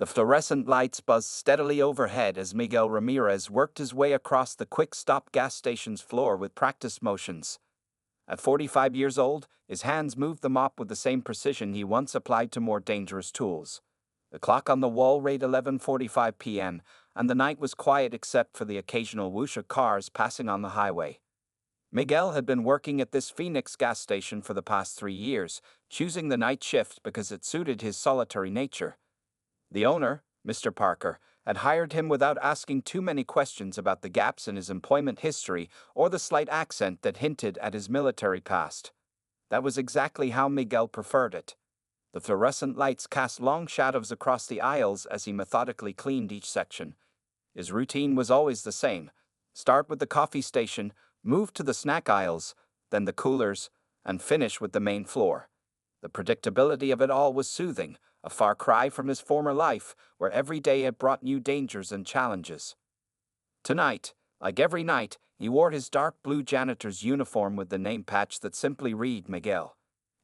The fluorescent lights buzzed steadily overhead as Miguel Ramirez worked his way across the quick-stop gas station's floor with practiced motions. At 45 years old, his hands moved the mop with the same precision he once applied to more dangerous tools. The clock on the wall read 11:45 p.m., and the night was quiet except for the occasional whoosh of cars passing on the highway. Miguel had been working at this Phoenix gas station for the past 3 years, choosing the night shift because it suited his solitary nature. The owner, Mr. Parker, had hired him without asking too many questions about the gaps in his employment history or the slight accent that hinted at his military past. That was exactly how Miguel preferred it. The fluorescent lights cast long shadows across the aisles as he methodically cleaned each section. His routine was always the same. Start with the coffee station, move to the snack aisles, then the coolers, and finish with the main floor. The predictability of it all was soothing, a far cry from his former life, where every day had brought new dangers and challenges. Tonight, like every night, he wore his dark blue janitor's uniform with the name patch that simply read Miguel.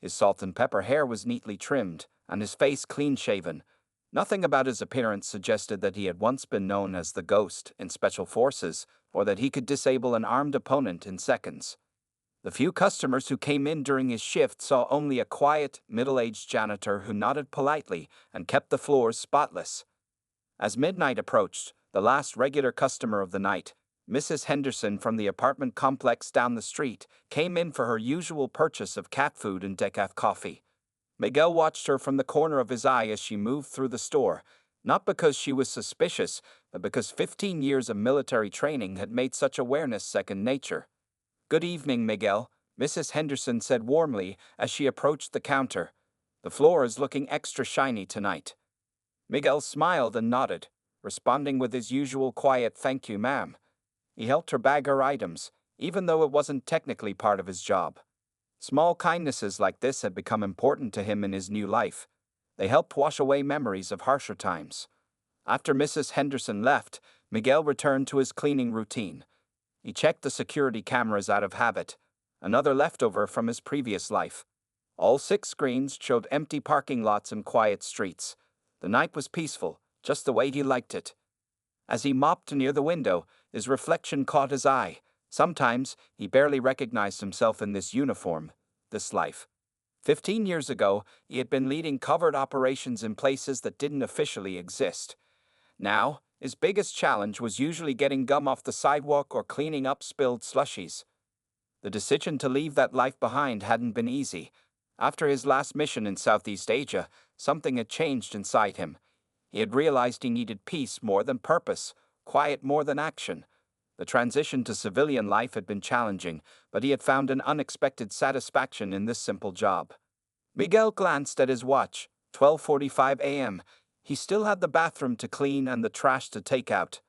His salt and pepper hair was neatly trimmed, and his face clean-shaven. Nothing about his appearance suggested that he had once been known as the Ghost in Special Forces, or that he could disable an armed opponent in seconds. The few customers who came in during his shift saw only a quiet, middle-aged janitor who nodded politely and kept the floors spotless. As midnight approached, the last regular customer of the night, Mrs. Henderson from the apartment complex down the street, came in for her usual purchase of cat food and decaf coffee. Miguel watched her from the corner of his eye as she moved through the store, not because she was suspicious, but because 15 years of military training had made such awareness second nature. "Good evening, Miguel," Mrs. Henderson said warmly as she approached the counter. "The floor is looking extra shiny tonight." Miguel smiled and nodded, responding with his usual quiet "Thank you, ma'am." He helped her bag her items, even though it wasn't technically part of his job. Small kindnesses like this had become important to him in his new life. They helped wash away memories of harsher times. After Mrs. Henderson left, Miguel returned to his cleaning routine. He checked the security cameras out of habit, another leftover from his previous life. All 6 screens showed empty parking lots and quiet streets. The night was peaceful, just the way he liked it. As he mopped near the window, his reflection caught his eye. Sometimes he barely recognized himself in this uniform, this life. 15 years ago, he had been leading covert operations in places that didn't officially exist. Now, his biggest challenge was usually getting gum off the sidewalk or cleaning up spilled slushies. The decision to leave that life behind hadn't been easy. After his last mission in Southeast Asia, something had changed inside him. He had realized he needed peace more than purpose, quiet more than action. The transition to civilian life had been challenging, but he had found an unexpected satisfaction in this simple job. Miguel glanced at his watch, 12:45 a.m. He still had the bathroom to clean and the trash to take out.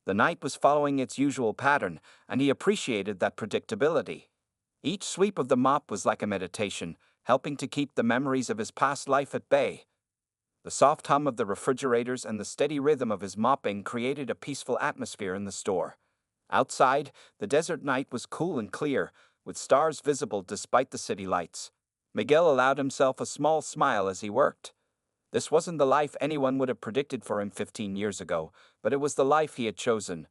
The night was following its usual pattern, and he appreciated that predictability. Each sweep of the mop was like a meditation, helping to keep the memories of his past life at bay. The soft hum of the refrigerators and the steady rhythm of his mopping created a peaceful atmosphere in the store. Outside, the desert night was cool and clear, with stars visible despite the city lights. Miguel allowed himself a small smile as he worked. This wasn't the life anyone would have predicted for him 15 years ago, but it was the life he had chosen.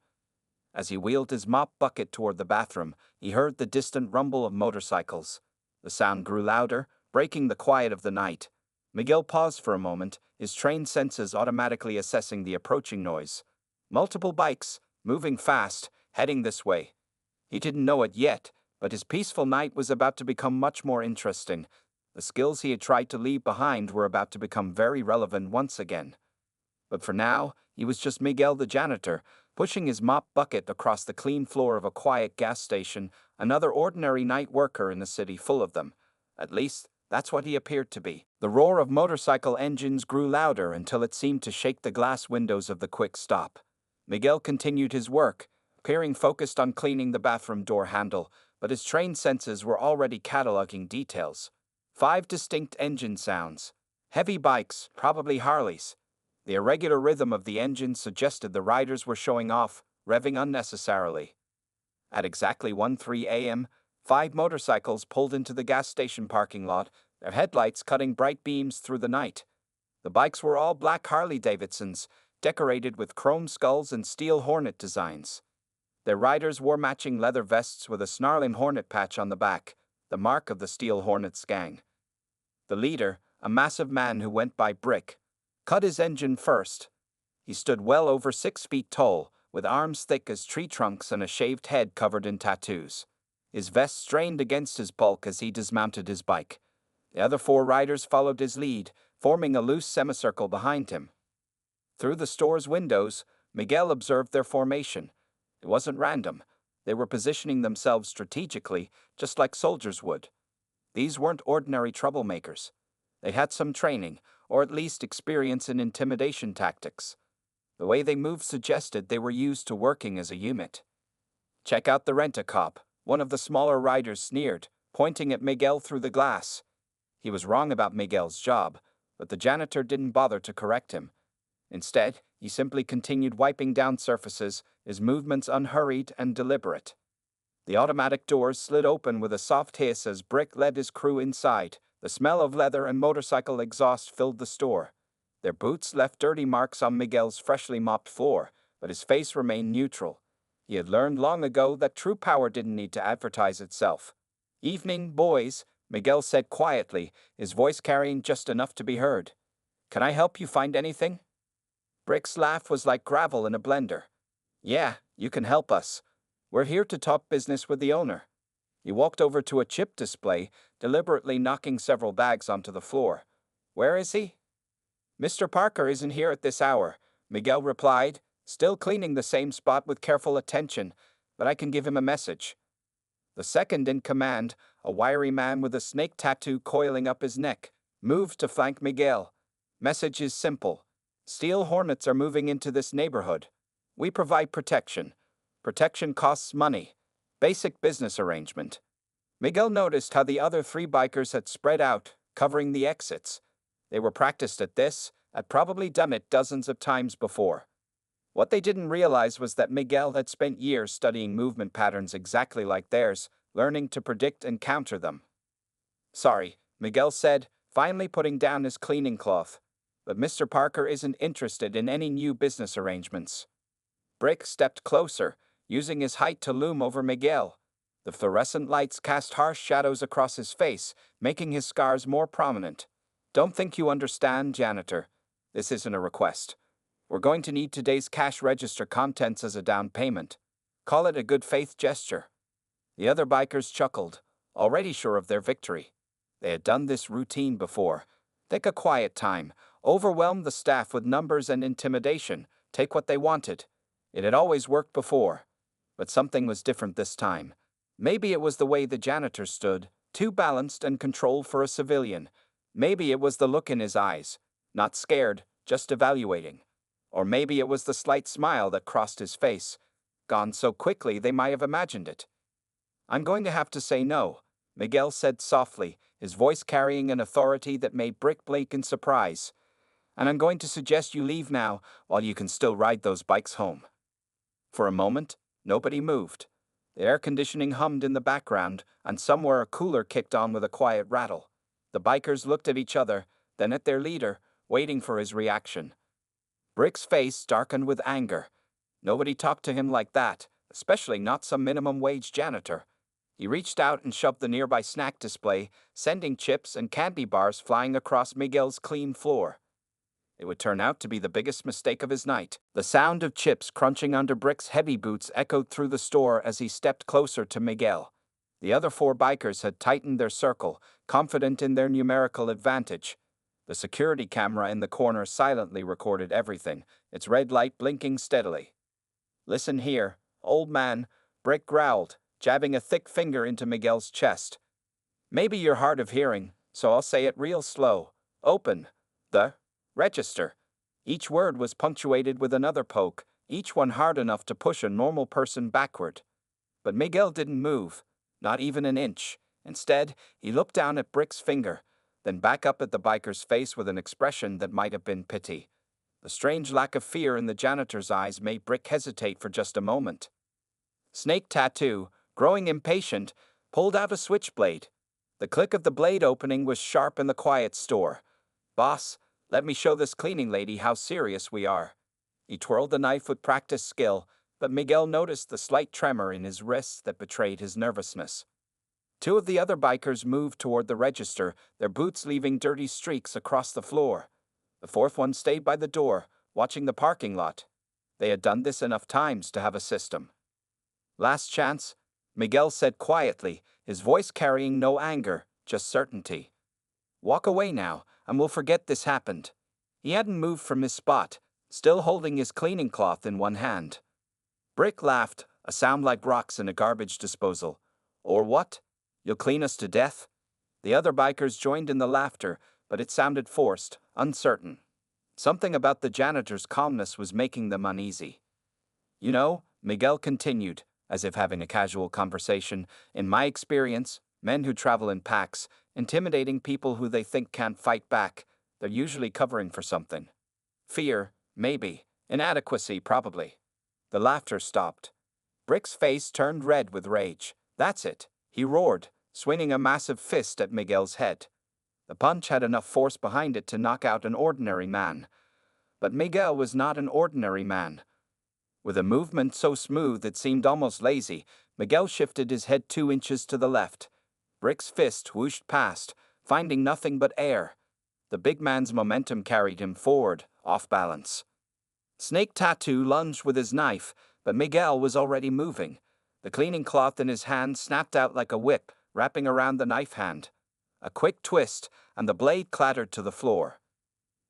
As he wheeled his mop bucket toward the bathroom, he heard the distant rumble of motorcycles. The sound grew louder, breaking the quiet of the night. Miguel paused for a moment, his trained senses automatically assessing the approaching noise. Multiple bikes, moving fast, heading this way. He didn't know it yet, but his peaceful night was about to become much more interesting. The skills he had tried to leave behind were about to become very relevant once again. But for now, he was just Miguel the janitor, pushing his mop bucket across the clean floor of a quiet gas station, another ordinary night worker in a city full of them. At least, that's what he appeared to be. The roar of motorcycle engines grew louder until it seemed to shake the glass windows of the quick stop. Miguel continued his work, appearing focused on cleaning the bathroom door handle, but his trained senses were already cataloging details. 5 distinct engine sounds. Heavy bikes, probably Harleys. The irregular rhythm of the engines suggested the riders were showing off, revving unnecessarily. At exactly 1:03 a.m., 5 motorcycles pulled into the gas station parking lot, their headlights cutting bright beams through the night. The bikes were all black Harley-Davidsons, decorated with chrome skulls and steel hornet designs. Their riders wore matching leather vests with a snarling hornet patch on the back, the mark of the Steel Hornets gang. The leader, a massive man who went by Brick, cut his engine first. He stood well over 6 feet tall, with arms thick as tree trunks and a shaved head covered in tattoos. His vest strained against his bulk as he dismounted his bike. The other 4 riders followed his lead, forming a loose semicircle behind him. Through the store's windows, Miguel observed their formation. It wasn't random. They were positioning themselves strategically, just like soldiers would. These weren't ordinary troublemakers. They had some training, or at least experience in intimidation tactics. The way they moved suggested they were used to working as a unit. "Check out the rent-a-cop," one of the smaller riders sneered, pointing at Miguel through the glass. He was wrong about Miguel's job, but the janitor didn't bother to correct him. Instead, he simply continued wiping down surfaces, his movements unhurried and deliberate. The automatic doors slid open with a soft hiss as Brick led his crew inside. The smell of leather and motorcycle exhaust filled the store. Their boots left dirty marks on Miguel's freshly mopped floor, but his face remained neutral. He had learned long ago that true power didn't need to advertise itself. "Evening, boys," Miguel said quietly, his voice carrying just enough to be heard. "Can I help you find anything?" Brick's laugh was like gravel in a blender. "Yeah, you can help us. We're here to talk business with the owner." He walked over to a chip display, deliberately knocking several bags onto the floor. "Where is he?" "Mr. Parker isn't here at this hour," Miguel replied, still cleaning the same spot with careful attention, "but I can give him a message." The second in command, a wiry man with a snake tattoo coiling up his neck, moved to flank Miguel. "Message is simple. Steel Hornets are moving into this neighborhood. We provide protection. Protection costs money. Basic business arrangement." Miguel noticed how the other 3 bikers had spread out, covering the exits. They were practiced at this, had probably done it dozens of times before. What they didn't realize was that Miguel had spent years studying movement patterns exactly like theirs, learning to predict and counter them. "Sorry," Miguel said, finally putting down his cleaning cloth, "but Mr. Parker isn't interested in any new business arrangements." Brick stepped closer, using his height to loom over Miguel. The fluorescent lights cast harsh shadows across his face, making his scars more prominent. "Don't think you understand, Janitor. This isn't a request. We're going to need today's cash register contents as a down payment. Call it a good faith gesture." The other bikers chuckled, already sure of their victory. They had done this routine before. Take a quiet time, overwhelm the staff with numbers and intimidation, take what they wanted. It had always worked before, but something was different this time. Maybe it was the way the janitor stood, too balanced and controlled for a civilian. Maybe it was the look in his eyes, not scared, just evaluating. Or maybe it was the slight smile that crossed his face, gone so quickly they might have imagined it. "I'm going to have to say no," Miguel said softly, his voice carrying an authority that made Brick blink in surprise. "And I'm going to suggest you leave now while you can still ride those bikes home." For a moment, nobody moved. The air conditioning hummed in the background, and somewhere a cooler kicked on with a quiet rattle. The bikers looked at each other, then at their leader, waiting for his reaction. Brick's face darkened with anger. Nobody talked to him like that, especially not some minimum-wage janitor. He reached out and shoved the nearby snack display, sending chips and candy bars flying across Miguel's clean floor. It would turn out to be the biggest mistake of his night. The sound of chips crunching under Brick's heavy boots echoed through the store as he stepped closer to Miguel. The other 4 bikers had tightened their circle, confident in their numerical advantage. The security camera in the corner silently recorded everything, its red light blinking steadily. "Listen here, old man," Brick growled, jabbing a thick finger into Miguel's chest. "Maybe you're hard of hearing, so I'll say it real slow. Open the register." Each word was punctuated with another poke, each one hard enough to push a normal person backward. But Miguel didn't move, not even an inch. Instead, he looked down at Brick's finger, then back up at the biker's face with an expression that might have been pity. The strange lack of fear in the janitor's eyes made Brick hesitate for just a moment. Snake Tattoo, growing impatient, pulled out a switchblade. The click of the blade opening was sharp in the quiet store. "Boss, Let me show this cleaning lady how serious we are. He twirled the knife with practiced skill, but Miguel noticed the slight tremor in his wrists that betrayed his nervousness. Two of the other bikers moved toward the register, their boots leaving dirty streaks across the floor. The fourth one stayed by the door, watching the parking lot. They had done this enough times to have a system. Last chance, Miguel said quietly, his voice carrying no anger, just certainty. Walk away now, and we'll forget this happened. He hadn't moved from his spot, still holding his cleaning cloth in one hand. Brick laughed, a sound like rocks in a garbage disposal. Or what? You'll clean us to death? The other bikers joined in the laughter, but it sounded forced, uncertain. Something about the janitor's calmness was making them uneasy. You know, Miguel continued, as if having a casual conversation, in my experience, men who travel in packs, intimidating people who they think can't fight back, they're usually covering for something. Fear, maybe. Inadequacy, probably. The laughter stopped. Brick's face turned red with rage. That's it, he roared, swinging a massive fist at Miguel's head. The punch had enough force behind it to knock out an ordinary man. But Miguel was not an ordinary man. With a movement so smooth it seemed almost lazy, Miguel shifted his head 2 inches to the left. Brick's fist whooshed past, finding nothing but air. The big man's momentum carried him forward, off balance. Snake Tattoo lunged with his knife, but Miguel was already moving. The cleaning cloth in his hand snapped out like a whip, wrapping around the knife hand. A quick twist, and the blade clattered to the floor.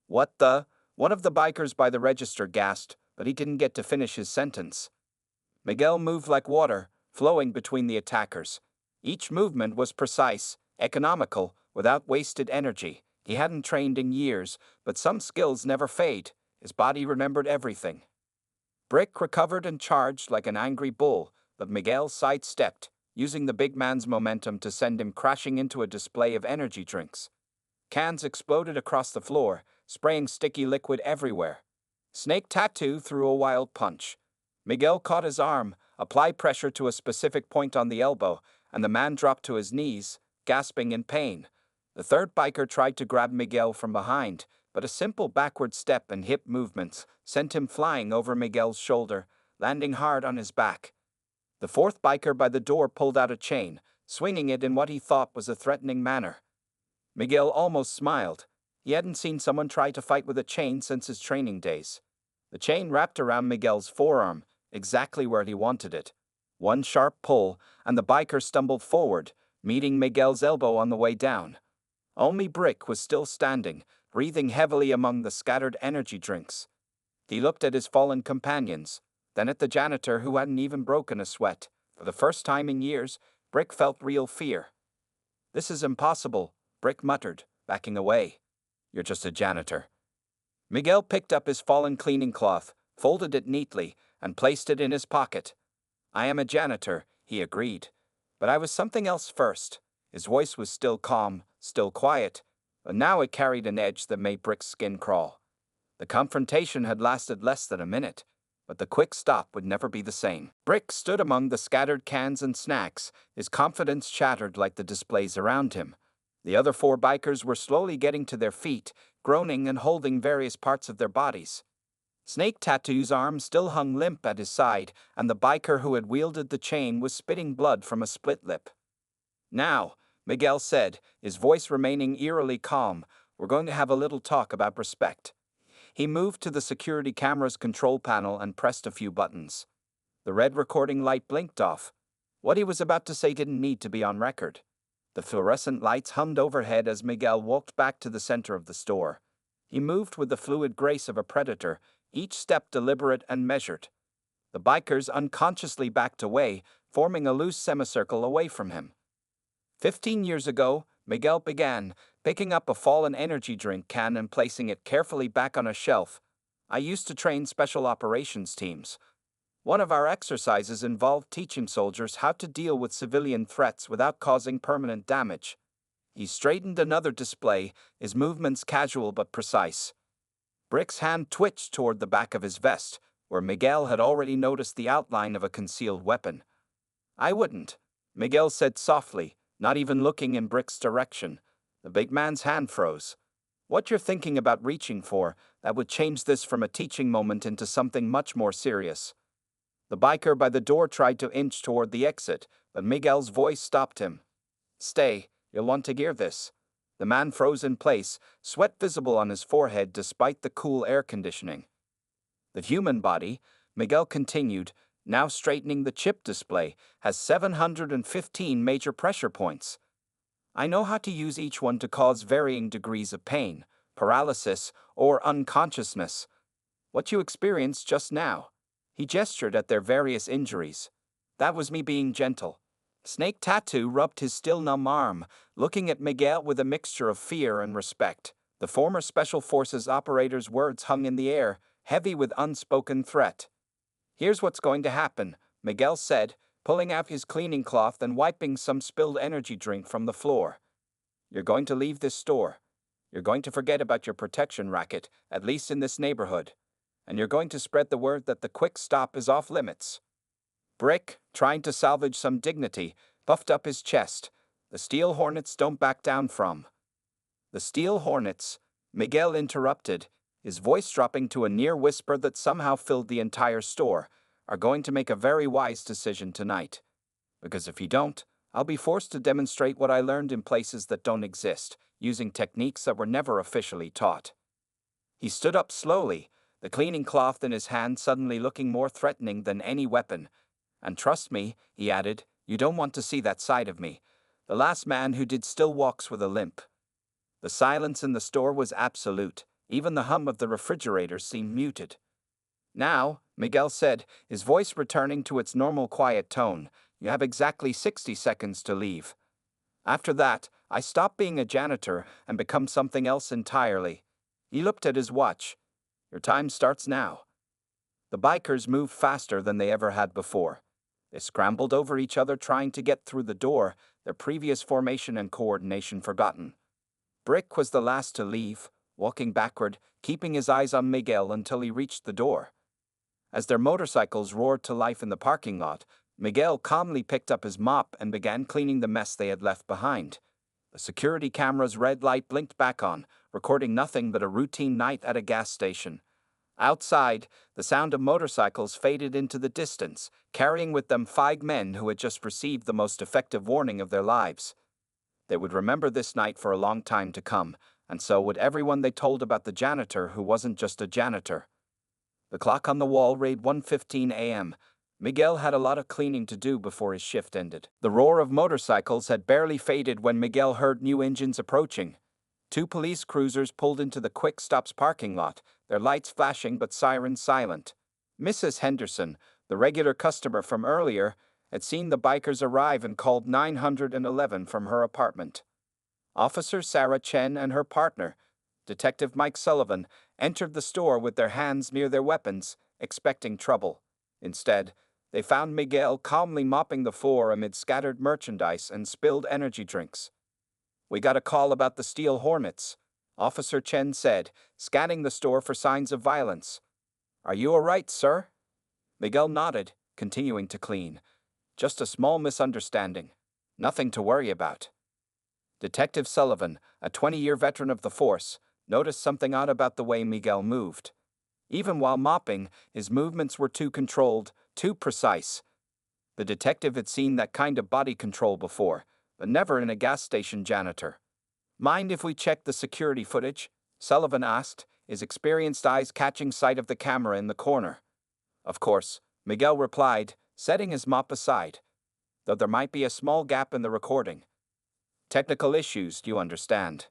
What the? One of the bikers by the register gasped, but he didn't get to finish his sentence. Miguel moved like water, flowing between the attackers. Each movement was precise, economical, without wasted energy. He hadn't trained in years, but some skills never fade. His body remembered everything. Brick recovered and charged like an angry bull, but Miguel sidestepped, using the big man's momentum to send him crashing into a display of energy drinks. Cans exploded across the floor, spraying sticky liquid everywhere. Snake Tattoo threw a wild punch. Miguel caught his arm, applied pressure to a specific point on the elbow, and the man dropped to his knees, gasping in pain. The third biker tried to grab Miguel from behind, but a simple backward step and hip movements sent him flying over Miguel's shoulder, landing hard on his back. The fourth biker by the door pulled out a chain, swinging it in what he thought was a threatening manner. Miguel almost smiled. He hadn't seen someone try to fight with a chain since his training days. The chain wrapped around Miguel's forearm, exactly where he wanted it. One sharp pull, and the biker stumbled forward, meeting Miguel's elbow on the way down. Only Brick was still standing, breathing heavily among the scattered energy drinks. He looked at his fallen companions, then at the janitor who hadn't even broken a sweat. For the first time in years, Brick felt real fear. "This is impossible," Brick muttered, backing away. "You're just a janitor." Miguel picked up his fallen cleaning cloth, folded it neatly, and placed it in his pocket. "I am a janitor," he agreed. "But I was something else first." His voice was still calm, still quiet, but now it carried an edge that made Brick's skin crawl. The confrontation had lasted less than a minute, but the quick stop would never be the same. Brick stood among the scattered cans and snacks, his confidence shattered like the displays around him. The other four bikers were slowly getting to their feet, groaning and holding various parts of their bodies. Snake Tattoo's arm still hung limp at his side, and the biker who had wielded the chain was spitting blood from a split lip. "Now," Miguel said, his voice remaining eerily calm, "we're going to have a little talk about respect." He moved to the security camera's control panel and pressed a few buttons. The red recording light blinked off. What he was about to say didn't need to be on record. The fluorescent lights hummed overhead as Miguel walked back to the center of the store. He moved with the fluid grace of a predator, each step deliberate and measured. The bikers unconsciously backed away, forming a loose semicircle away from him. 15 years ago, Miguel began, picking up a fallen energy drink can and placing it carefully back on a shelf. "I used to train special operations teams. One of our exercises involved teaching soldiers how to deal with civilian threats without causing permanent damage." He straightened another display, his movements casual but precise. Brick's hand twitched toward the back of his vest, where Miguel had already noticed the outline of a concealed weapon. "I wouldn't," Miguel said softly, not even looking in Brick's direction. The big man's hand froze. What you're thinking about reaching for, that would change this from a teaching moment into something much more serious. The biker by the door tried to inch toward the exit, but Miguel's voice stopped him. Stay, you'll want to hear this. The man froze in place, sweat visible on his forehead despite the cool air conditioning. The human body, Miguel continued, now straightening the chip display, has 715 major pressure points. I know how to use each one to cause varying degrees of pain, paralysis, or unconsciousness. What you experienced just now. He gestured at their various injuries. That was me being gentle. Snake Tattoo rubbed his still numb arm, looking at Miguel with a mixture of fear and respect. The former Special Forces operator's words hung in the air, heavy with unspoken threat. Here's what's going to happen, Miguel said, pulling out his cleaning cloth and wiping some spilled energy drink from the floor. You're going to leave this store. You're going to forget about your protection racket, at least in this neighborhood. And you're going to spread the word that the quick stop is off limits. Brick, trying to salvage some dignity, puffed up his chest. The Steel Hornets don't back down from. The Steel Hornets, Miguel interrupted, his voice dropping to a near whisper that somehow filled the entire store, are going to make a very wise decision tonight. Because if you don't, I'll be forced to demonstrate what I learned in places that don't exist, using techniques that were never officially taught. He stood up slowly, the cleaning cloth in his hand suddenly looking more threatening than any weapon. And trust me, he added, you don't want to see that side of me. The last man who did still walks with a limp. The silence in the store was absolute. Even the hum of the refrigerator seemed muted. Now, Miguel said, his voice returning to its normal quiet tone, you have exactly 60 seconds to leave. After that, I stop being a janitor and become something else entirely. He looked at his watch. Your time starts now. The bikers moved faster than they ever had before. They scrambled over each other trying to get through the door, their previous formation and coordination forgotten. Brick was the last to leave, walking backward, keeping his eyes on Miguel until he reached the door. As their motorcycles roared to life in the parking lot, Miguel calmly picked up his mop and began cleaning the mess they had left behind. The security camera's red light blinked back on, recording nothing but a routine night at a gas station. Outside, the sound of motorcycles faded into the distance, carrying with them 5 men who had just received the most effective warning of their lives. They would remember this night for a long time to come, and so would everyone they told about the janitor who wasn't just a janitor. The clock on the wall read 1:15 a.m. Miguel had a lot of cleaning to do before his shift ended. The roar of motorcycles had barely faded when Miguel heard new engines approaching. 2 police cruisers pulled into the Quick Stop's parking lot, their lights flashing but sirens silent. Mrs. Henderson, the regular customer from earlier, had seen the bikers arrive and called 911 from her apartment. Officer Sarah Chen and her partner, Detective Mike Sullivan, entered the store with their hands near their weapons, expecting trouble. Instead, they found Miguel calmly mopping the floor amid scattered merchandise and spilled energy drinks. We got a call about the Steel Hornets, Officer Chen said, scanning the store for signs of violence. Are you all right, sir? Miguel nodded, continuing to clean. Just a small misunderstanding. Nothing to worry about. Detective Sullivan, a 20-year veteran of the force, noticed something odd about the way Miguel moved. Even while mopping, his movements were too controlled, too precise. The detective had seen that kind of body control before, but never in a gas station janitor. Mind if we check the security footage? Sullivan asked, his experienced eyes catching sight of the camera in the corner. Of course, Miguel replied, setting his mop aside, though there might be a small gap in the recording. Technical issues, you understand.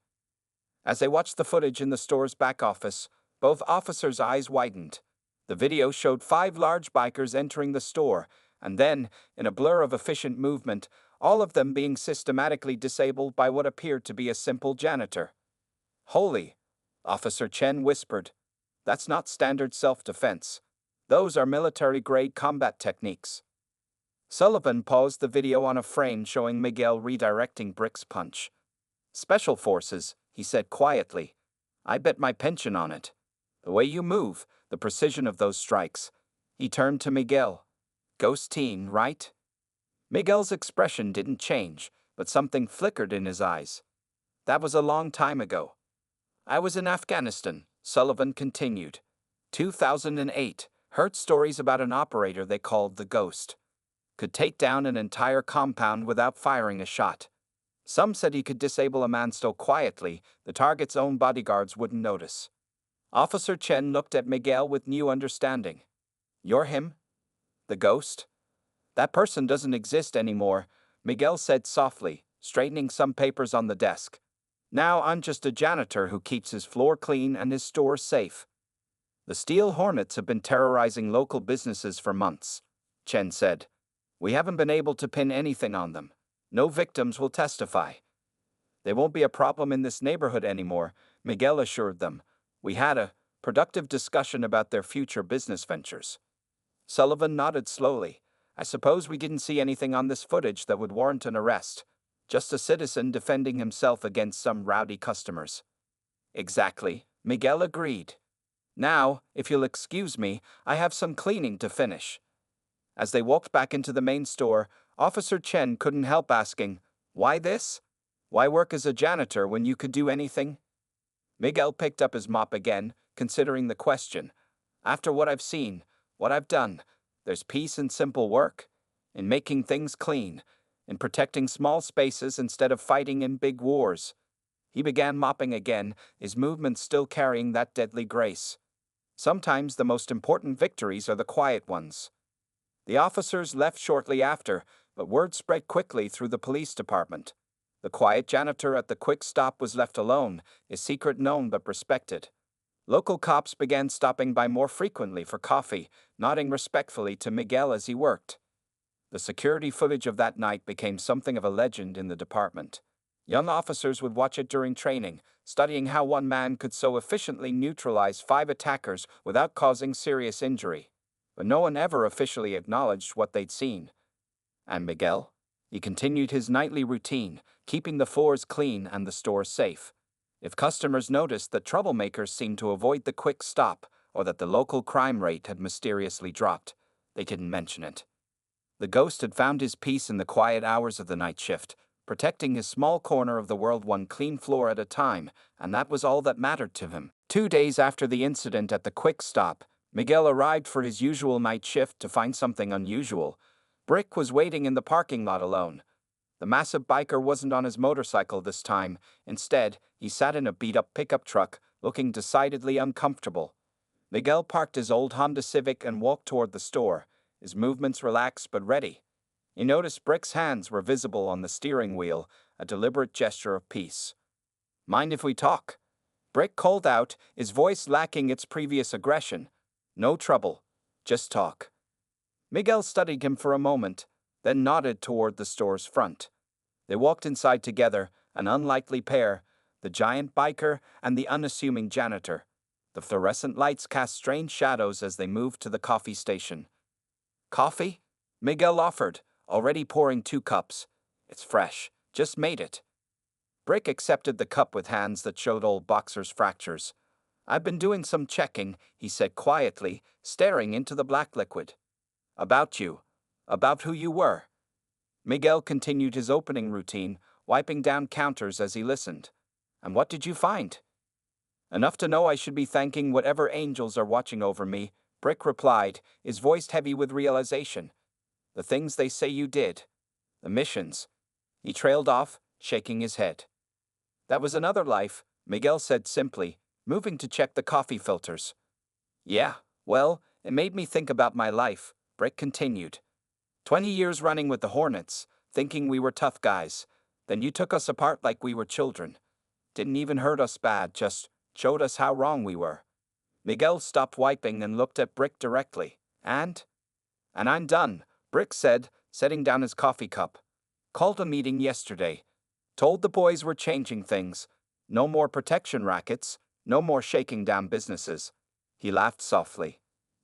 As they watched the footage in the store's back office, both officers' eyes widened. The video showed 5 large bikers entering the store, and then, in a blur of efficient movement, all of them being systematically disabled by what appeared to be a simple janitor. Holy, Officer Chen whispered. That's not standard self-defense. Those are military-grade combat techniques. Sullivan paused the video on a frame showing Miguel redirecting Brick's punch. Special Forces, he said quietly. I bet my pension on it. The way you move, the precision of those strikes. He turned to Miguel. Ghost team, right? Miguel's expression didn't change, but something flickered in his eyes. That was a long time ago. I was in Afghanistan, Sullivan continued. 2008, heard stories about an operator they called the Ghost. Could take down an entire compound without firing a shot. Some said he could disable a man so quietly the target's own bodyguards wouldn't notice. Officer Chen looked at Miguel with new understanding. You're him? The Ghost? That person doesn't exist anymore, Miguel said softly, straightening some papers on the desk. Now I'm just a janitor who keeps his floor clean and his store safe. The Steel Hornets have been terrorizing local businesses for months, Chen said. We haven't been able to pin anything on them. No victims will testify. They won't be a problem in this neighborhood anymore, Miguel assured them. We had a productive discussion about their future business ventures. Sullivan nodded slowly. I suppose we didn't see anything on this footage that would warrant an arrest. Just a citizen defending himself against some rowdy customers. Exactly, Miguel agreed. Now, if you'll excuse me, I have some cleaning to finish. As they walked back into the main store, Officer Chen couldn't help asking, why this? Why work as a janitor when you could do anything? Miguel picked up his mop again, considering the question. After what I've seen, what I've done, there's peace in simple work, in making things clean, in protecting small spaces instead of fighting in big wars. He began mopping again, his movements still carrying that deadly grace. Sometimes the most important victories are the quiet ones. The officers left shortly after, but word spread quickly through the police department. The quiet janitor at the quick stop was left alone, his secret known but respected. Local cops began stopping by more frequently for coffee, nodding respectfully to Miguel as he worked. The security footage of that night became something of a legend in the department. Young officers would watch it during training, studying how one man could so efficiently neutralize 5 attackers without causing serious injury. But no one ever officially acknowledged what they'd seen. And Miguel? He continued his nightly routine, keeping the floors clean and the store safe. If customers noticed that troublemakers seemed to avoid the quick stop, or that the local crime rate had mysteriously dropped, they didn't mention it. The Ghost had found his peace in the quiet hours of the night shift, protecting his small corner of the world one clean floor at a time, and that was all that mattered to him. 2 days after the incident at the quick stop, Miguel arrived for his usual night shift to find something unusual. Brick was waiting in the parking lot alone. The massive biker wasn't on his motorcycle this time. Instead, he sat in a beat-up pickup truck, looking decidedly uncomfortable. Miguel parked his old Honda Civic and walked toward the store, his movements relaxed but ready. He noticed Brick's hands were visible on the steering wheel, a deliberate gesture of peace. Mind if we talk? Brick called out, his voice lacking its previous aggression. No trouble, just talk. Miguel studied him for a moment, then nodded toward the store's front. They walked inside together, an unlikely pair, the giant biker and the unassuming janitor. The fluorescent lights cast strange shadows as they moved to the coffee station. Coffee? Miguel offered, already pouring 2 cups. It's fresh, just made it. Brick accepted the cup with hands that showed old boxer's fractures. I've been doing some checking, he said quietly, staring into the black liquid. About you. About who you were. Miguel continued his opening routine, wiping down counters as he listened. And what did you find? Enough to know I should be thanking whatever angels are watching over me, Brick replied, his voice heavy with realization. The things they say you did. The missions. He trailed off, shaking his head. That was another life, Miguel said simply, moving to check the coffee filters. Yeah, well, it made me think about my life, Brick continued. 20 years running with the Hornets, thinking we were tough guys. Then you took us apart like we were children. Didn't even hurt us bad, just showed us how wrong we were. Miguel stopped wiping and looked at Brick directly. And I'm done, Brick said, setting down his coffee cup. Called a meeting yesterday. Told the boys we're changing things. No more protection rackets, no more shaking down businesses. He laughed softly.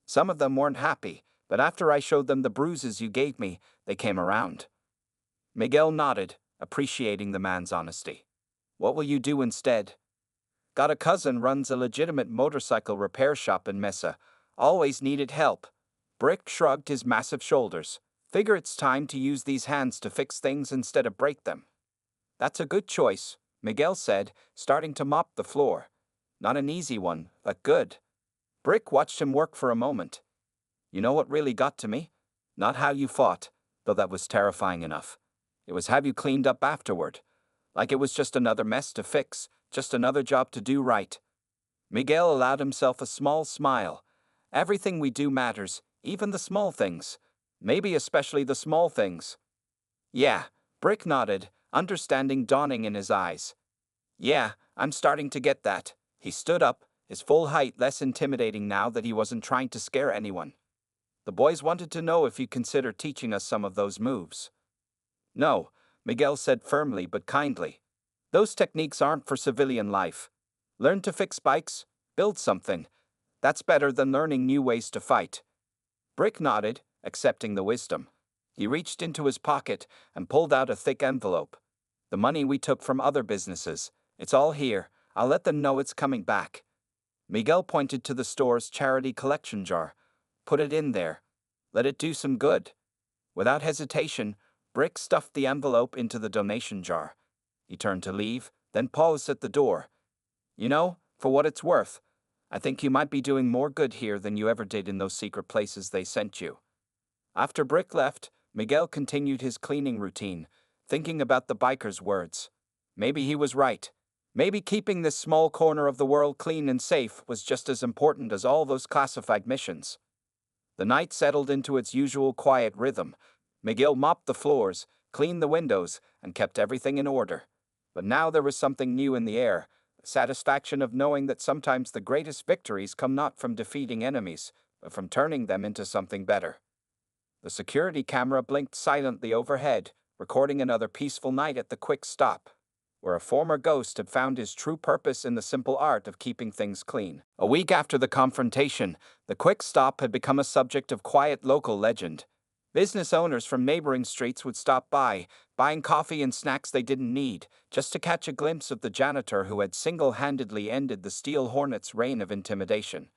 Some of them weren't happy, but after I showed them the bruises you gave me, they came around. Miguel nodded, appreciating the man's honesty. What will you do instead? Got a cousin runs a legitimate motorcycle repair shop in Mesa. Always needed help. Brick shrugged his massive shoulders. Figure it's time to use these hands to fix things instead of break them. That's a good choice, Miguel said, starting to mop the floor. Not an easy one, but good. Brick watched him work for a moment. You know what really got to me? Not how you fought, though that was terrifying enough. It was how you cleaned up afterward. Like it was just another mess to fix, just another job to do right. Miguel allowed himself a small smile. Everything we do matters, even the small things. Maybe especially the small things. Yeah, Brick nodded, understanding dawning in his eyes. Yeah, I'm starting to get that. He stood up, his full height less intimidating now that he wasn't trying to scare anyone. The boys wanted to know if you'd consider teaching us some of those moves. No, Miguel said firmly but kindly. Those techniques aren't for civilian life. Learn to fix bikes, build something. That's better than learning new ways to fight. Brick nodded, accepting the wisdom. He reached into his pocket and pulled out a thick envelope. The money we took from other businesses. It's all here. I'll let them know it's coming back. Miguel pointed to the store's charity collection jar. Put it in there. Let it do some good. Without hesitation, Brick stuffed the envelope into the donation jar. He turned to leave, then paused at the door. You know, for what it's worth, I think you might be doing more good here than you ever did in those secret places they sent you. After Brick left, Miguel continued his cleaning routine, thinking about the biker's words. Maybe he was right. Maybe keeping this small corner of the world clean and safe was just as important as all those classified missions. The night settled into its usual quiet rhythm. Miguel mopped the floors, cleaned the windows, and kept everything in order. But now there was something new in the air, the satisfaction of knowing that sometimes the greatest victories come not from defeating enemies, but from turning them into something better. The security camera blinked silently overhead, recording another peaceful night at the Quick Stop, where a former ghost had found his true purpose in the simple art of keeping things clean. A week after the confrontation, the Quick Stop had become a subject of quiet local legend. Business owners from neighboring streets would stop by, buying coffee and snacks they didn't need, just to catch a glimpse of the janitor who had single-handedly ended the Steel Hornet's reign of intimidation.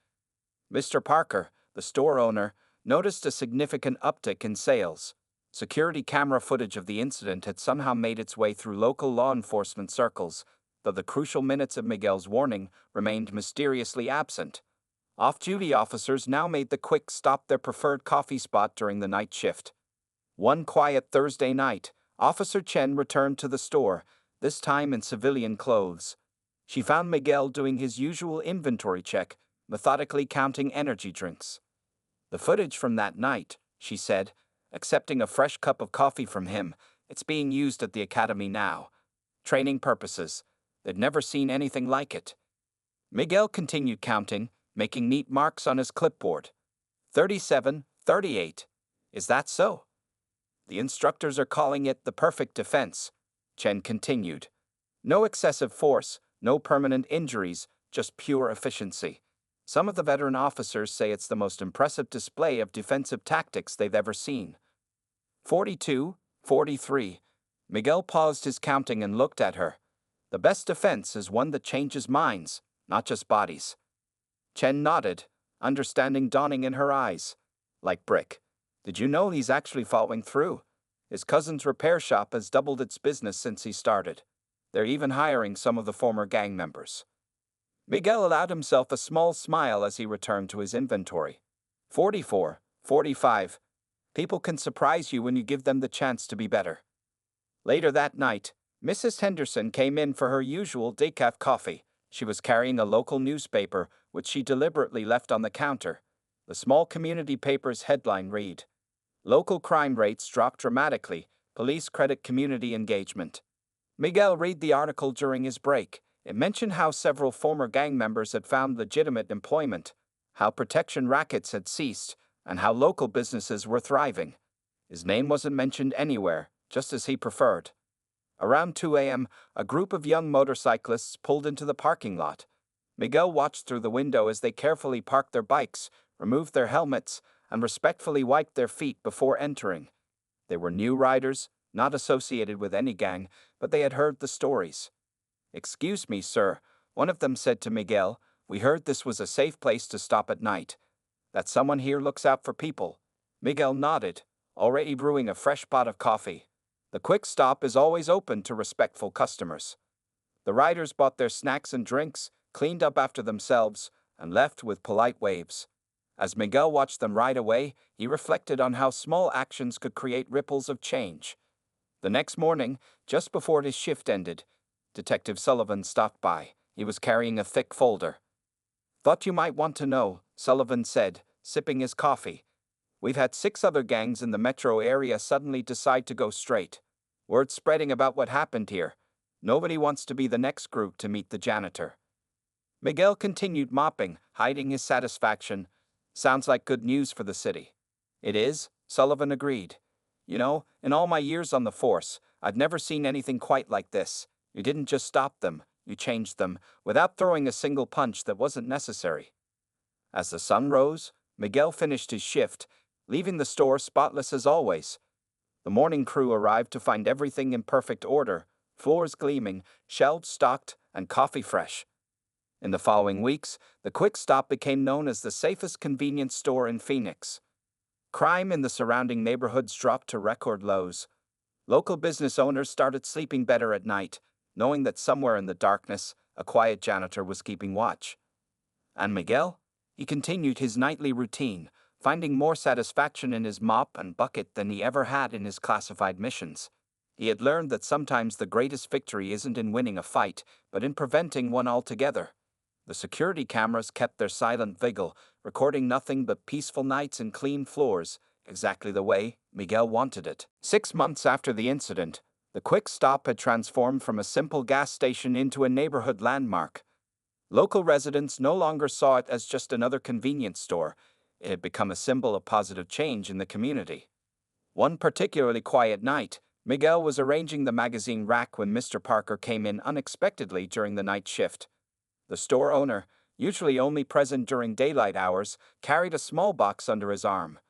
Mr. Parker, the store owner, noticed a significant uptick in sales. Security camera footage of the incident had somehow made its way through local law enforcement circles, though the crucial minutes of Miguel's warning remained mysteriously absent. Off-duty officers now made the Quick Stop their preferred coffee spot during the night shift. One quiet Thursday night, Officer Chen returned to the store, this time in civilian clothes. She found Miguel doing his usual inventory check, methodically counting energy drinks. The footage from that night, she said, accepting a fresh cup of coffee from him, it's being used at the academy now. Training purposes. They'd never seen anything like it. Miguel continued counting, making neat marks on his clipboard. 37, 38. Is that so? The instructors are calling it the perfect defense, Chen continued. No excessive force, no permanent injuries, just pure efficiency. Some of the veteran officers say it's the most impressive display of defensive tactics they've ever seen. 42, 43. Miguel paused his counting and looked at her. The best defense is one that changes minds, not just bodies. Chen nodded, understanding dawning in her eyes. Like Brick. Did you know he's actually following through? His cousin's repair shop has doubled its business since he started. They're even hiring some of the former gang members. Miguel allowed himself a small smile as he returned to his inventory. 44, 45. People can surprise you when you give them the chance to be better. Later that night, Mrs. Henderson came in for her usual decaf coffee. She was carrying a local newspaper, which she deliberately left on the counter. The small community paper's headline read, "Local crime rates drop dramatically, police credit community engagement." Miguel read the article during his break. It mentioned how several former gang members had found legitimate employment, how protection rackets had ceased, and how local businesses were thriving. His name wasn't mentioned anywhere, just as he preferred. Around 2 a.m., a group of young motorcyclists pulled into the parking lot. Miguel watched through the window as they carefully parked their bikes, removed their helmets, and respectfully wiped their feet before entering. They were new riders, not associated with any gang, but they had heard the stories. "Excuse me, sir," one of them said to Miguel. "We heard this was a safe place to stop at night. That someone here looks out for people." Miguel nodded, already brewing a fresh pot of coffee. The Quick Stop is always open to respectful customers. The riders bought their snacks and drinks, cleaned up after themselves, and left with polite waves. As Miguel watched them ride away, he reflected on how small actions could create ripples of change. The next morning, just before his shift ended, Detective Sullivan stopped by. He was carrying a thick folder. "Thought you might want to know," Sullivan said, sipping his coffee. "We've had 6 other gangs in the metro area suddenly decide to go straight. Word's spreading about what happened here. Nobody wants to be the next group to meet the janitor." Miguel continued mopping, hiding his satisfaction. "Sounds like good news for the city." "It is," Sullivan agreed. "You know, in all my years on the force, I've never seen anything quite like this. You didn't just stop them, you changed them, without throwing a single punch that wasn't necessary." As the sun rose, Miguel finished his shift, leaving the store spotless as always. The morning crew arrived to find everything in perfect order, floors gleaming, shelves stocked, and coffee fresh. In the following weeks, the Quick Stop became known as the safest convenience store in Phoenix. Crime in the surrounding neighborhoods dropped to record lows. Local business owners started sleeping better at night, knowing that somewhere in the darkness, a quiet janitor was keeping watch. And Miguel? He continued his nightly routine, finding more satisfaction in his mop and bucket than he ever had in his classified missions. He had learned that sometimes the greatest victory isn't in winning a fight, but in preventing one altogether. The security cameras kept their silent vigil, recording nothing but peaceful nights and clean floors, exactly the way Miguel wanted it. 6 months after the incident, the Quick Stop had transformed from a simple gas station into a neighborhood landmark. Local residents no longer saw it as just another convenience store. It had become a symbol of positive change in the community. One particularly quiet night, Miguel was arranging the magazine rack when Mr. Parker came in unexpectedly during the night shift. The store owner, usually only present during daylight hours, carried a small box under his arm.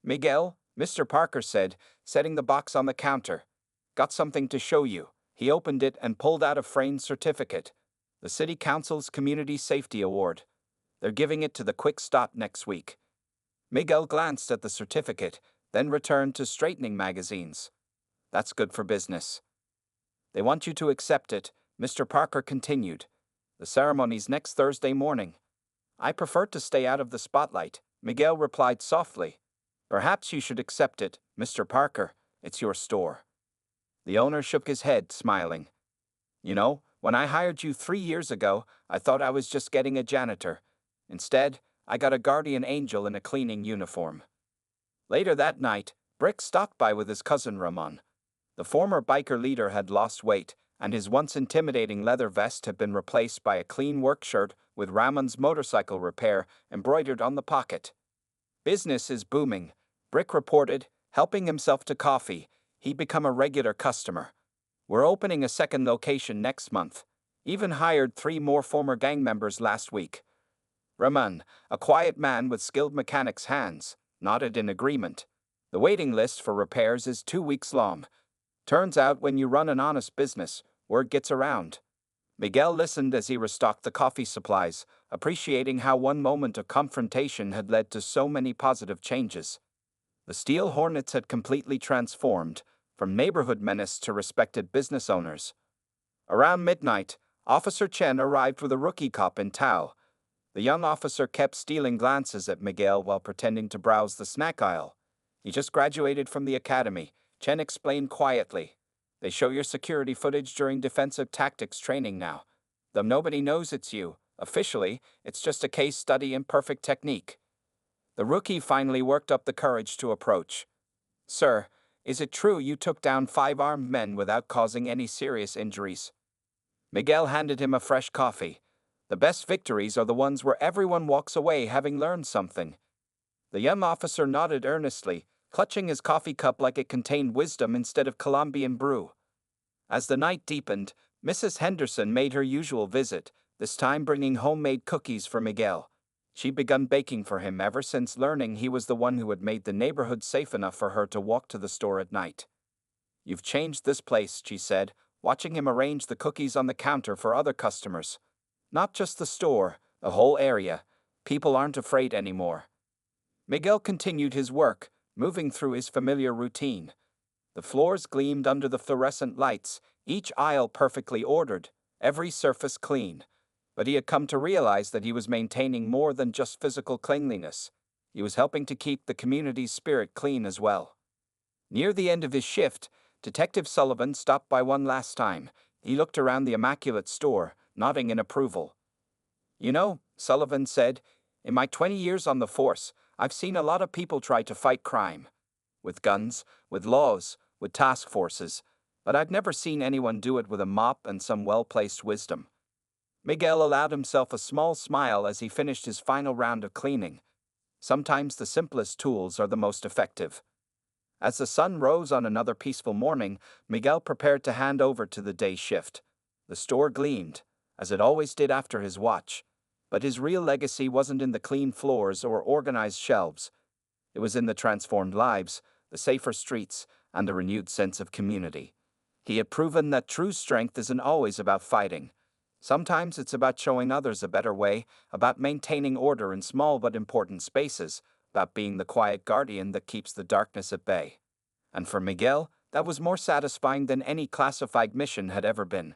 "Miguel," Mr. Parker said, setting the box on the counter. "Got something to show you." He opened it and pulled out a framed certificate. The City Council's Community Safety Award. They're giving it to the Quick Stop next week. Miguel glanced at the certificate, then returned to straightening magazines. "That's good for business." "They want you to accept it," Mr. Parker continued. "The ceremony's next Thursday morning." "I prefer to stay out of the spotlight," Miguel replied softly. "Perhaps you should accept it, Mr. Parker. It's your store." The owner shook his head, smiling. "You know, when I hired you 3 years ago, I thought I was just getting a janitor. Instead, I got a guardian angel in a cleaning uniform." Later that night, Brick stopped by with his cousin Ramon. The former biker leader had lost weight, and his once intimidating leather vest had been replaced by a clean work shirt with Ramon's motorcycle repair embroidered on the pocket. "Business is booming," Brick reported, helping himself to coffee. He'd become a regular customer. "We're opening a second location next month. Even hired 3 more former gang members last week." Ramon, a quiet man with skilled mechanic's hands, nodded in agreement. "The waiting list for repairs is 2 weeks long. Turns out when you run an honest business, word gets around." Miguel listened as he restocked the coffee supplies, appreciating how one moment of confrontation had led to so many positive changes. The Steel Hornets had completely transformed, from neighborhood menace to respected business owners. Around midnight, Officer Chen arrived with a rookie cop in tow. The young officer kept stealing glances at Miguel while pretending to browse the snack aisle. "He just graduated from the academy," Chen explained quietly. "They show your security footage during defensive tactics training now. Though nobody knows it's you, officially, it's just a case study in perfect technique." The rookie finally worked up the courage to approach. "Sir, is it true you took down 5 armed men without causing any serious injuries?" Miguel handed him a fresh coffee. "The best victories are the ones where everyone walks away having learned something." The young officer nodded earnestly, clutching his coffee cup like it contained wisdom instead of Colombian brew. As the night deepened, Mrs. Henderson made her usual visit, this time bringing homemade cookies for Miguel. She'd begun baking for him ever since learning he was the one who had made the neighborhood safe enough for her to walk to the store at night. "You've changed this place," she said, watching him arrange the cookies on the counter for other customers. "Not just the store, the whole area. People aren't afraid anymore." Miguel continued his work, moving through his familiar routine. The floors gleamed under the fluorescent lights, each aisle perfectly ordered, every surface clean. but he had come to realize that he was maintaining more than just physical cleanliness. He was helping to keep the community's spirit clean as well. Near the end of his shift, Detective Sullivan stopped by one last time. He looked around the immaculate store, nodding in approval. "You know," Sullivan said, "in my 20 years on the force, I've seen a lot of people try to fight crime. With guns, with laws, with task forces, but I've never seen anyone do it with a mop and some well-placed wisdom." Miguel allowed himself a small smile as he finished his final round of cleaning. Sometimes the simplest tools are the most effective. As the sun rose on another peaceful morning, Miguel prepared to hand over to the day shift. The store gleamed, as it always did after his watch, but his real legacy wasn't in the clean floors or organized shelves. It was in the transformed lives, the safer streets, and the renewed sense of community. He had proven that true strength isn't always about fighting. Sometimes it's about showing others a better way, about maintaining order in small but important spaces, about being the quiet guardian that keeps the darkness at bay. And for Miguel, that was more satisfying than any classified mission had ever been.